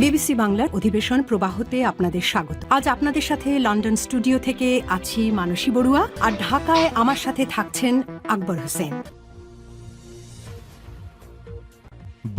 BBC বাংলার অধিবেশন প্রবাহতে আপনাদের স্বাগত। আজ আপনাদের সাথে লন্ডন স্টুডিও থেকে আছি মানসী বড়ুয়া, আর ঢাকায় আমার সাথে থাকছেন আকবর হোসেন।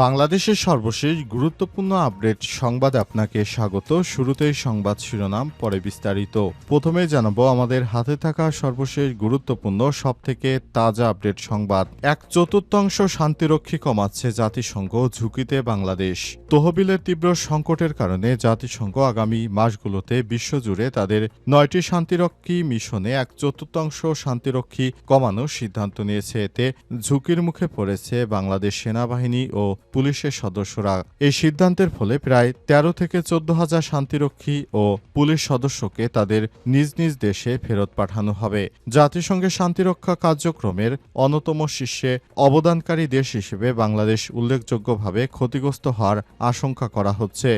বাংলাদেশের সর্বশেষ গুরুত্বপূর্ণ আপডেট সংবাদে আপনাকে স্বাগত। শুরুতেই সংবাদ শিরোনাম, পরে বিস্তারিত। প্রথমে জানাবো আমাদের হাতে থাকা সর্বশেষ গুরুত্বপূর্ণ সবথেকে তাজা আপডেট সংবাদ। 1/4 শান্তিরক্ষী কমাচ্ছে জাতিসংঘ, ঝুঁকিতে বাংলাদেশ। তহবিলের তীব্র সংকটের কারণে জাতিসংঘ আগামী মাসগুলোতে বিশ্বজুড়ে তাদের 9টি শান্তিরক্ষী মিশনে 1/4 শান্তিরক্ষী কমানোর সিদ্ধান্ত নিয়েছে। এতে ঝুঁকির মুখে পড়েছে বাংলাদেশ সেনাবাহিনী ও পুলিশের সদস্যরা। এই সিদ্ধান্তের ফলে প্রায় 13 থেকে 14 হাজার শান্তিরক্ষী ও পুলিশ সদস্যকে তাদের নিজ নিজ দেশে ফেরত পাঠানো হবে। জাতিসংঘের শান্তিরক্ষা কার্যক্রমের অন্যতম শীর্ষে অবদানকারী দেশ হিসেবে বাংলাদেশ উল্লেখযোগ্যভাবে ক্ষতিগ্রস্ত হওয়ার আশঙ্কা করা হচ্ছে।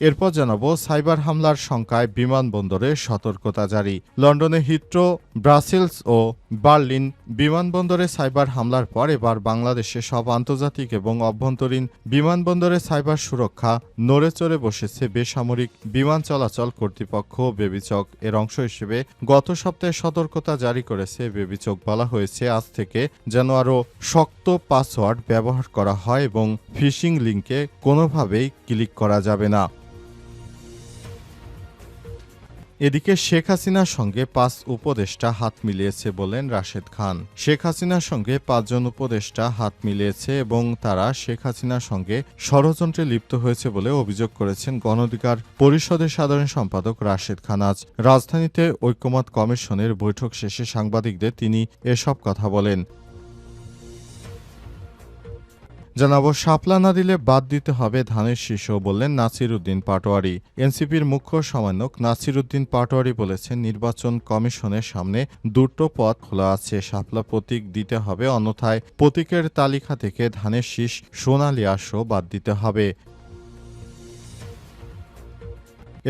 এরপর জানাবো সাইবার হামলার শঙ্কায় বিমানবন্দরে সতর্কতা জারি। লন্ডনে হিথ্রো, ব্রাসেলস ও বার্লিন বিমানবন্দরে সাইবার হামলার পর এবার বাংলাদেশে সব আন্তর্জাতিক এবং অভ্যন্তরীণ বিমানবন্দরে সাইবার সুরক্ষা নড়েচড়ে বসেছে। বেসামরিক বিমান চলাচল কর্তৃপক্ষ বেবিচক এর অংশ হিসেবে গত সপ্তাহে সতর্কতা জারি করেছে। বেবিচক বলা হয়েছে আজ থেকে যেন আরও শক্ত পাসওয়ার্ড ব্যবহার করা হয় এবং ফিশিং লিঙ্কে কোনোভাবেই ক্লিক করা যাবে না। এদিকে শেখ হাসিনার সঙ্গে 5 উপদেষ্টা হাত মিলিয়েছে বলেন রাশেদ খান। শেখ হাসিনার সঙ্গে 5 জন উপদেষ্টা হাত মিলিয়েছে এবং তারা শেখ হাসিনার সঙ্গে ষড়যন্ত্রে লিপ্ত হয়েছে বলে অভিযোগ করেছেন গণ অধিকার পরিষদের সাধারণ সম্পাদক রাশেদ খান। আজ রাজধানীতে ঐক্যমত কমিশনের বৈঠক শেষে সাংবাদিকদের তিনি এসব কথা বলেন। জানাবো শাপলা না দিলে বাদ দিতে হবে ধানের শীষ, বললেন নাসির উদ্দিন পাটোয়ারি। এনসিপির মুখ্য সমন্বয়ক নাসির উদ্দিন পাটোয়ারি বলেছেন, নির্বাচন কমিশনের সামনে দুটো পথ খোলা আছে। শাপলা প্রতীক দিতে হবে, অন্যথায় প্রতীকের তালিকা থেকে ধানের শীষ, সোনালী আঁশও বাদ দিতে হবে।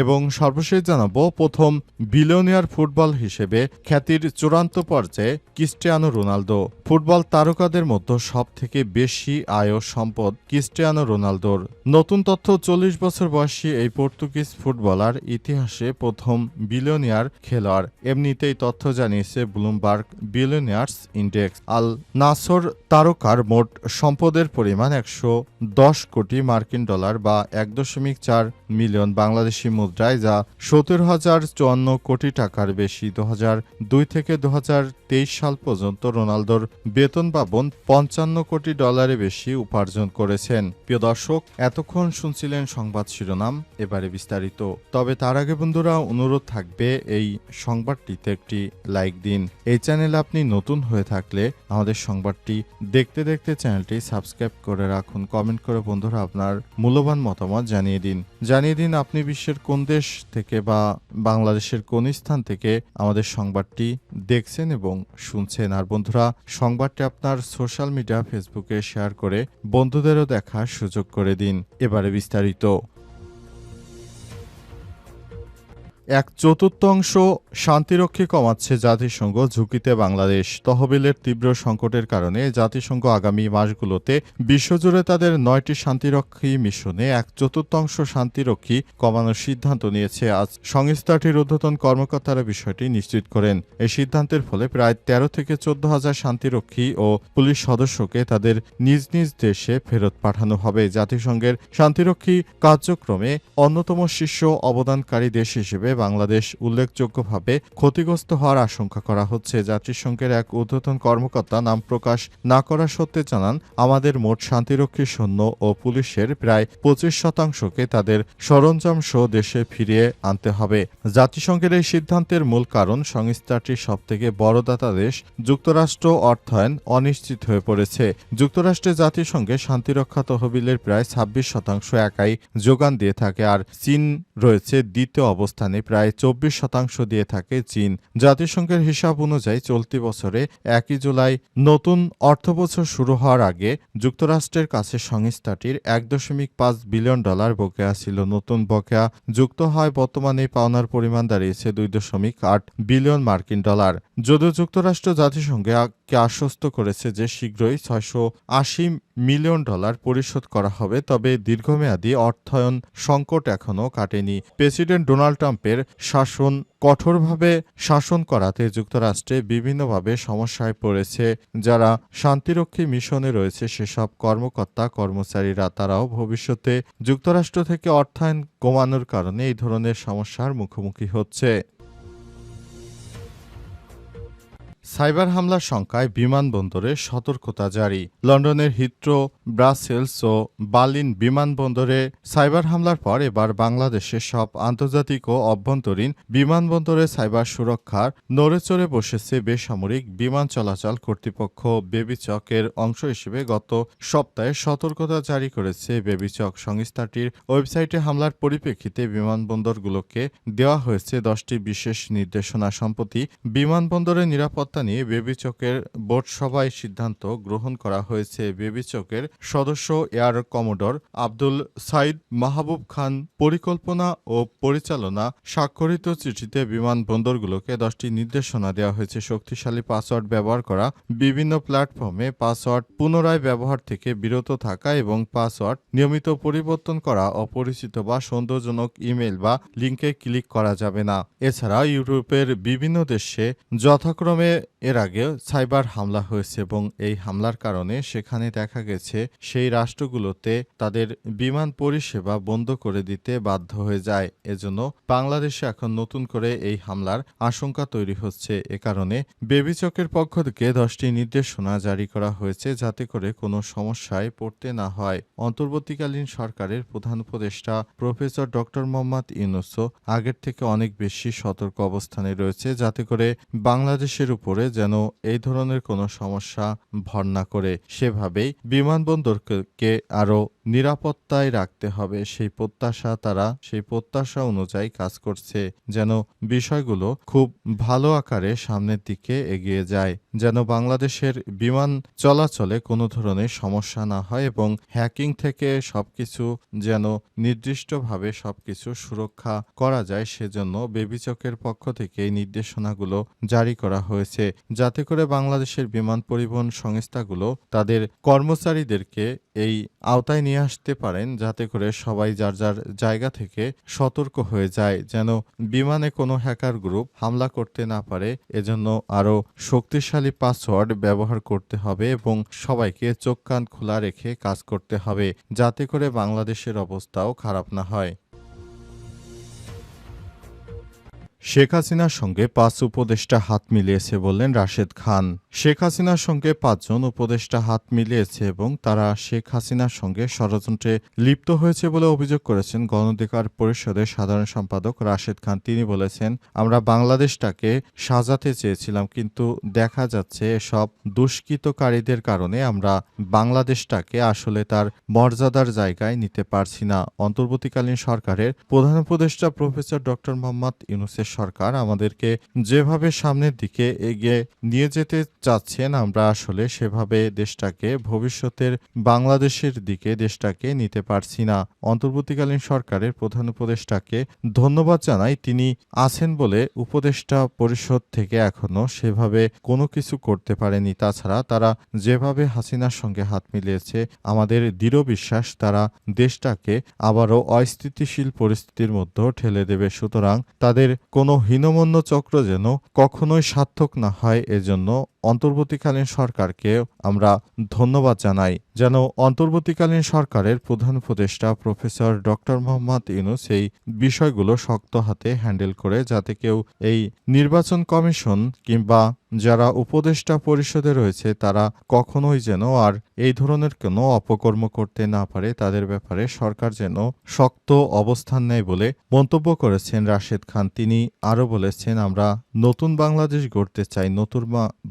এবং সর্বশেষ জানাবো প্রথম বিলিয়নিয়ার ফুটবল হিসেবে খ্যাতির চূড়ান্ত পর্যায়ে ক্রিস্টিয়ানো রোনালদো। ফুটবল তারকাদের মধ্যে সব থেকে বেশি আয় সম্পদ ক্রিস্টিয়ানো রোনালদোর। নতুন তথ্য, 40 বছর বয়সী এই পর্তুগিজ ফুটবলার ইতিহাসে প্রথম বিলিয়নিয়ার খেলোয়াড়। এমনিতেই তথ্য জানিয়েছে ব্লুমবার্গ বিলিয়নিয়ার্স ইন্ডেক্স। আল নাসর তারকার মোট সম্পদের পরিমাণ 110 কোটি মার্কিন ডলার বা 1.4 মিলিয়ন বাংলাদেশি মুদ্রায়, যা 17,054 কোটি টাকার বেশি। 2002 থেকে 2023 সাল পর্যন্ত রোনালদোর বেতন পাবন 55 কোটি ডলারের বেশি উপার্জন করেছেন। প্রিয় দর্শক, এতক্ষণ শুনছিলেন সংবাদ শিরোনাম, এবারে বিস্তারিত। তবে তার আগে বন্ধুরা অনুরোধ থাকবে এই সংবাদটিতে একটি লাইক দিন। এই চ্যানেলে আপনি নতুন হয়ে থাকলে আমাদের সংবাদটি দেখতে দেখতে চ্যানেলটি সাবস্ক্রাইব করে রাখুন। কমেন্ট করে বন্ধুরা আপনার মূল্যবান মতামত জানিয়ে দিন আপনি বিশ্বের কোন দেশ থেকে বা বাংলাদেশের কোন স্থান থেকে আমাদের সংবাদটি দেখছেন এবং শুনছেন। আর বন্ধুরা, সংবাদটি আপনার সোশ্যাল মিডিয়া ফেসবুকে শেয়ার করে বন্ধুদেরও দেখার সুযোগ করে দিন। এবারে বিস্তারিত। 1/4 শান্তিরক্ষী কমাচ্ছে জাতিসংঘ, ঝুঁকিতে বাংলাদেশ। তহবিলের তীব্র সংকটের কারণে জাতিসংঘ আগামী মাসগুলোতে বিশ্বজুড়ে তাদের 9টি শান্তিরক্ষী মিশনে 1/4 শান্তিরক্ষী কমানোর সিদ্ধান্ত নিয়েছে। আজ সংস্থাটির ঊর্ধ্বতন কর্মকর্তারা বিষয়টি নিশ্চিত করেন। এই সিদ্ধান্তের ফলে প্রায় 13 থেকে 14 হাজার শান্তিরক্ষী ও পুলিশ সদস্যকে তাদের নিজ নিজ দেশে ফেরত পাঠানো হবে। জাতিসংঘের শান্তিরক্ষী কার্যক্রমে অন্যতম শীর্ষ অবদানকারী দেশ হিসেবে বাংলাদেশ উল্লেখযোগ্যভাবে ক্ষতিগ্রস্ত হওয়ার আশঙ্কা করা হচ্ছে। জাতিসংঘের এক ঊর্ধ্বতন কর্মকর্তা নাম প্রকাশ না করা সত্ত্বে জানান, আমাদের মোট শান্তিরক্ষী সৈন্য ও পুলিশের প্রায় 25%কে তাদের সরঞ্জাম সহ দেশে ফিরিয়ে আনতে হবে। জাতিসংঘের এই সিদ্ধান্তের মূল কারণ, সংস্থাটির সবথেকে বড় দাতা দেশ যুক্তরাষ্ট্র অর্থায়ন অনিশ্চিত হয়ে পড়েছে। যুক্তরাষ্ট্রে জাতিসংঘে শান্তিরক্ষা তহবিলের প্রায় 26% একাই যোগান দিয়ে থাকে, আর চীন রয়েছে দ্বিতীয় অবস্থানে, প্রায় 24% দিয়ে থাকে চীন। জাতিসংঘের হিসাব অনুযায়ী চলতি বছরে 1 জুলাই নতুন অর্থবছর শুরু হওয়ার আগে যুক্তরাষ্ট্রের কাছে সংস্থাটির 1.5 বিলিয়ন ডলার বকেয়া ছিল। নতুন বকেয়া যুক্ত হয় বর্তমানে পাওনার পরিমাণ দাঁড়িয়েছে 2.8 বিলিয়ন মার্কিন ডলার। যদিও যুক্তরাষ্ট্র জাতিসংঘে কে আশ্বস্ত করেছে যে শীঘ্রই 680 মিলিয়ন ডলার পরিশোধ করা হবে, তবে দীর্ঘমেয়াদী অর্থায়ন সংকট এখনও কাটেনি। প্রেসিডেন্ট ডোনাল্ড ট্রাম্পের কঠোরভাবে শাসন করাতে যুক্তরাষ্ট্রে বিভিন্নভাবে সমস্যায় পড়েছে যারা শান্তিরক্ষী মিশনে রয়েছে সেসব কর্মচারীরা। তারাও ভবিষ্যতে যুক্তরাষ্ট্র থেকে অর্থায়ন কমানোর কারণে এই ধরনের সমস্যার মুখোমুখি হচ্ছে। সাইবার হামলার শঙ্কায় বিমানবন্দরে সতর্কতা জারি। লন্ডনের হিথ্রো, ব্রাসেলস ও বার্লিন বিমানবন্দরে সাইবার হামলার পর এবার বাংলাদেশের সব আন্তর্জাতিক ও অভ্যন্তরীণ বিমানবন্দরে সাইবার সুরক্ষার নড়েচড়ে বসেছে বেসামরিক বিমান চলাচল কর্তৃপক্ষ। বেবিচকের অংশ হিসেবে গত সপ্তাহে সতর্কতা জারি করেছে বেবিচক। সংস্থাটির ওয়েবসাইটে হামলার পরিপ্রেক্ষিতে বিমানবন্দরগুলোকে দেওয়া হয়েছে 10টি বিশেষ নির্দেশনা। সম্প্রতি বিমানবন্দরের নিরাপত্তা নিয়ে বেবিচকের বোর্ড সভায় সিদ্ধান্ত গ্রহণ করা হয়েছে। বেবিচকের সদস্য এয়ার কমোডর আব্দুল সাইদ মাহবুব খান পরিকল্পনা ও পরিচালনা স্বাক্ষরিত চিঠিতে বিমানবন্দরগুলোকে 10টি নির্দেশনা দেওয়া হয়েছে। শক্তিশালী পাসওয়ার্ড ব্যবহার করা, বিভিন্ন প্ল্যাটফর্মে পাসওয়ার্ড পুনরায় ব্যবহার থেকে বিরত থাকা এবং পাসওয়ার্ড নিয়মিত পরিবর্তন করা, অপরিচিত বা সন্দেহজনক ইমেল বা লিঙ্কে ক্লিক করা যাবে না। এছাড়া ইউরোপের বিভিন্ন দেশে যথাক্রমে এর আগে সাইবার হামলা হয়েছে এবং এই হামলার কারণে সেখানে দেখা গেছে সেই রাষ্ট্রগুলোতে তাদের বিমান পরিষেবা বন্ধ করে দিতে বাধ্য হয়ে যায়। এজন্য বাংলাদেশে এখন নতুন করে এই হামলার আশঙ্কা তৈরি হচ্ছে। এ কারণে বেবিচকের পক্ষ থেকে 10টি নির্দেশনা জারি করা হয়েছে যাতে করে কোনো সমস্যায় পড়তে না হয়। অন্তর্বর্তীকালীন সরকারের প্রধান উপদেষ্টা প্রফেসর ডক্টর মোহাম্মদ ইউনূসও আগের থেকে অনেক বেশি সতর্ক অবস্থানে রয়েছে যাতে করে বাংলাদেশের উপরে যেন এই ধরনের কোনো সমস্যা ভর না করে। সেভাবেই বিমানবন্দরকে আরও নিরাপত্তায় রাখতে হবে সেই প্রত্যাশা অনুযায়ী কাজ করছে, যেন বিষয়গুলো খুব ভালো আকারে সামনের দিকে এগিয়ে যায়, যেন বাংলাদেশের বিমান চলাচলে কোনো ধরনের সমস্যা না হয় এবং হ্যাকিং থেকে সবকিছু যেন নির্দিষ্টভাবে সবকিছু সুরক্ষা করা যায়। সেজন্য বেবিচকের পক্ষ থেকে এই নির্দেশনাগুলো জারি করা হয়েছে যাতে করে বাংলাদেশের বিমান পরিবহন সংস্থাগুলো তাদের কর্মচারীদেরকে এই আওতায় নিয়ে আসতে পারেন, যাতে করে সবাই যার যার জায়গা থেকে সতর্ক হয়ে যায়, যেন বিমানে কোনো হ্যাকার গ্রুপ হামলা করতে না পারে। এজন্য আরও শক্তিশালী পাসওয়ার্ড ব্যবহার করতে হবে এবং সবাইকে চোখ কান খোলা রেখে কাজ করতে হবে যাতে করে বাংলাদেশের অবস্থাও খারাপ না হয়। শেখ হাসিনার সঙ্গে 5 উপদেষ্টা হাত মিলিয়েছে বললেন রাশেদ খান। শেখ হাসিনার সঙ্গে 5 জন উপদেষ্টা হাত মিলিয়েছে এবং তারা শেখ হাসিনার সঙ্গে ষড়যন্ত্রে লিপ্ত হয়েছে বলে অভিযোগ করেছেন গণ অধিকার পরিষদের সাধারণ সম্পাদক রাশেদ খান। তিনি বলেছেন, আমরা বাংলাদেশটাকে সাজাতে চেয়েছিলাম, কিন্তু দেখা যাচ্ছে এসব দুষ্কৃতকারীদের কারণে আমরা বাংলাদেশটাকে আসলে তার মর্যাদার জায়গায় নিতে পারছি না। অন্তর্বর্তীকালীন সরকারের প্রধান উপদেষ্টা প্রফেসর ডক্টর মোহাম্মদ ইউনূসের সরকার আমাদেরকে যেভাবে সামনের দিকে এগিয়ে নিয়ে যেতে চাচ্ছেন, আমরা আসলে সেভাবে দেশটাকে ভবিষ্যতের বাংলাদেশের দিকে দেশটাকে নিতে পারছি না। অন্তর্বর্তীকালীন সরকারের প্রধান উপদেষ্টাকে ধন্যবাদ জানাই, তিনি আছেন বলে উপদেষ্টা পরিষদ থেকে এখনো সেভাবে কোনো কিছু করতে পারেনি। তাছাড়া তারা যেভাবে হাসিনার সঙ্গে হাত মিলিয়েছে, আমাদের দৃঢ় বিশ্বাস তারা দেশটাকে আবারও অস্থিতিশীল পরিস্থিতির মধ্যে ঠেলে দেবে। সুতরাং তাদের কোনো হীনমন্য চক্র যেন কখনোই সার্থক না হয়, এজন্য অন্তর্বর্তীকালীন সরকারকে আমরা ধন্যবাদ জানাই। যেন অন্তর্বর্তীকালীন সরকারের প্রধান উপদেষ্টা প্রফেসর ডক্টর মোহাম্মদ ইউনূস এই বিষয়গুলো শক্ত হাতে হ্যান্ডেল করে, যাতে কেউ এই নির্বাচন কমিশন কিংবা যারা উপদেষ্টা পরিষদে রয়েছে তারা কখনোই যেন আর এই ধরনের কোনো অপকর্ম করতে না পারে, তাদের ব্যাপারে সরকার যেন শক্ত অবস্থান নেয় বলে মন্তব্য করেছেন রাশেদ খান। তিনি আরও বলেছেন, আমরা নতুন বাংলাদেশ গড়তে চাই, নতুন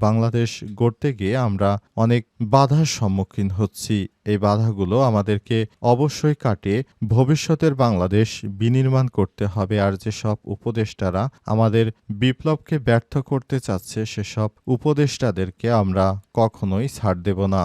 বাংলাদেশ গড়তে গিয়ে আমরা অনেক বাধার সম্মুখীন হচ্ছি। এই বাধাগুলো আমাদেরকে অবশ্যই কাটিয়ে ভবিষ্যতের বাংলাদেশ বিনির্মাণ করতে হবে। আর যেসব উপদেষ্টারা আমাদের বিপ্লবকে ব্যর্থ করতে চাচ্ছে সেসব উপদেষ্টাদেরকে আমরা কখনোই ছাড় দেব না।